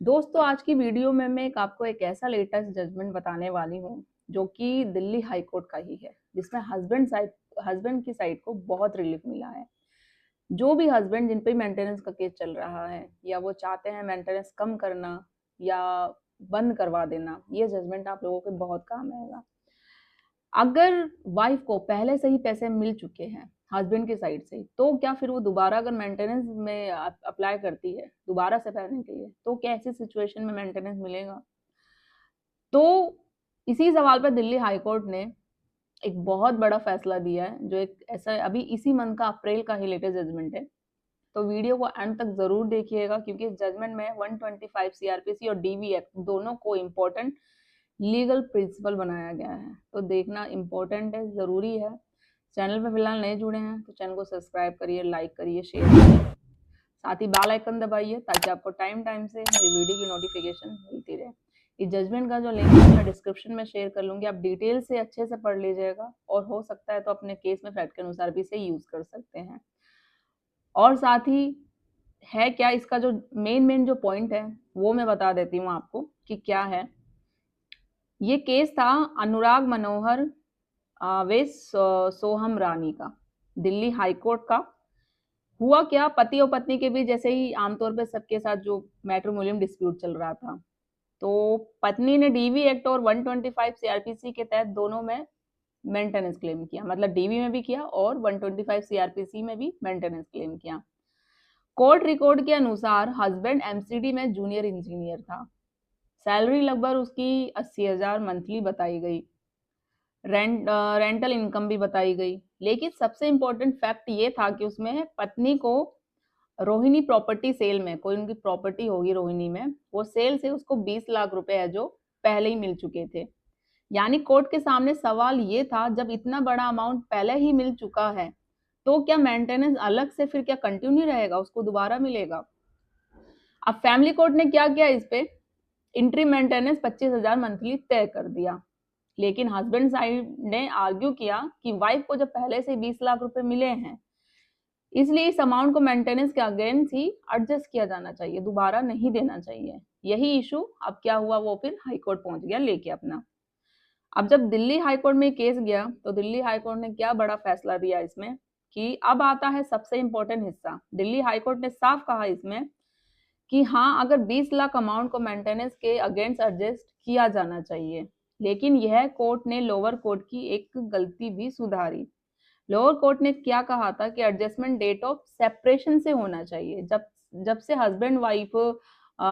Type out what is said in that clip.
दोस्तों आज की वीडियो में मैं आपको एक ऐसा लेटेस्ट जजमेंट बताने वाली हूँ जो कि दिल्ली हाई कोर्ट का ही है, जिसमें हस्बैंड की साइड को बहुत रिलीफ मिला है। जो भी हस्बैंड जिन पे मेंटेनेंस का केस चल रहा है या वो चाहते हैं मेंटेनेंस कम करना या बंद करवा देना, ये जजमेंट आप लोगों के बहुत काम आएगा। अगर वाइफ को पहले से ही पैसे मिल चुके हैं हस्बैंड की साइड से, तो क्या फिर वो दोबारा अगर मेंटेनेंस में अप्लाई करती है दोबारा से भरने के लिए, तो क्या ऐसी सिचुएशन में मेंटेनेंस मिलेगा? तो इसी सवाल पर दिल्ली हाई कोर्ट ने एक बहुत बड़ा फैसला दिया है, जो एक ऐसा अभी इसी मंथ का अप्रैल का ही लेटेस्ट जजमेंट है। तो वीडियो को एंड तक जरूर देखिएगा, क्योंकि इस जजमेंट में 125 सीआरपीसी और डीवी एक्ट दोनों को इम्पोर्टेंट लीगल प्रिंसिपल बनाया गया है। तो देखना इम्पोर्टेंट है, जरूरी है। चैनल पर फिलहाल नए जुड़े हैं तो चैनल को सब्सक्राइब करिए, लाइक करिए, शेयर करिए, साथ ही बेल आइकन दबाइए ताकि आपको टाइम टाइम से मेरी वीडियो की नोटिफिकेशन मिलती रहे। इस जजमेंट का जो लिंक है मैं डिस्क्रिप्शन में शेयर कर लूंगी, आप डिटेल से अच्छे से पढ़ लीजिएगा और हो सकता है तो अपने केस में फैक्ट के अनुसार भी इसे यूज कर सकते हैं। और साथ ही है क्या, इसका जो मेन जो पॉइंट है वो मैं बता देती हूँ आपको कि क्या है। ये केस था अनुराग मनोहर वे सोहम रानी का, दिल्ली हाई कोर्ट का। हुआ क्या, पति और पत्नी के बीच जैसे ही आमतौर पे सबके साथ जो मैट्रिमोनियल डिस्प्यूट चल रहा था, तो पत्नी ने डीवी एक्ट और 125 सीआरपीसी के तहत दोनों में मेंटेनेंस क्लेम किया, मतलब डीवी में भी किया और 125 सीआरपीसी में भी मेंटेनेंस क्लेम किया। कोर्ट रिकॉर्ड के अनुसार हस्बैंड एमसीडी में जूनियर इंजीनियर था। सैलरी लगभग उसकी 80,000 मंथली बताई गई। रेंटल इनकम भी बताई गई। लेकिन सबसे इम्पोर्टेंट फैक्ट ये था कि उसमें पत्नी को रोहिणी प्रॉपर्टी सेल में, कोई उनकी प्रॉपर्टी होगी रोहिणी में, वो सेल से उसको 20 लाख रुपए है जो पहले ही मिल चुके थे। यानी कोर्ट के सामने सवाल ये था, जब इतना बड़ा अमाउंट पहले ही मिल चुका है तो क्या मेंटेनेंस अलग से फिर क्या कंटिन्यू रहेगा, उसको दोबारा मिलेगा? अब फैमिली कोर्ट ने क्या किया, इस पे इंट्री मेंटेनेंस 25,000 मंथली तय कर दिया। लेकिन हस्बैंड साइड ने आर्ग्यू किया कि वाइफ को जब पहले से 20 लाख रुपए मिले हैं, इसलिए इस अमाउंट को मेंटेनेंस के अगेंस्ट ही एडजस्ट किया जाना चाहिए, दोबारा नहीं देना चाहिए। यही इशू अब क्या हुआ, वो फिर हाई कोर्ट पहुंच गया लेके अपना। अब जब दिल्ली हाई कोर्ट में केस गया तो दिल्ली हाई कोर्ट ने क्या बड़ा फैसला दिया इसमें, कि अब आता है सबसे इंपॉर्टेंट हिस्सा। दिल्ली हाई कोर्ट ने साफ कहा इसमें कि हाँ, अगर 20 लाख अमाउंट को मेंटेनेंस के अगेंस्ट एडजस्ट किया जाना चाहिए। लेकिन यह कोर्ट ने लोअर कोर्ट की एक गलती भी सुधारी। लोअर कोर्ट ने क्या कहा था कि एडजस्टमेंट डेट ऑफ सेपरेशन से होना चाहिए, जब जब से हस्बैंड वाइफ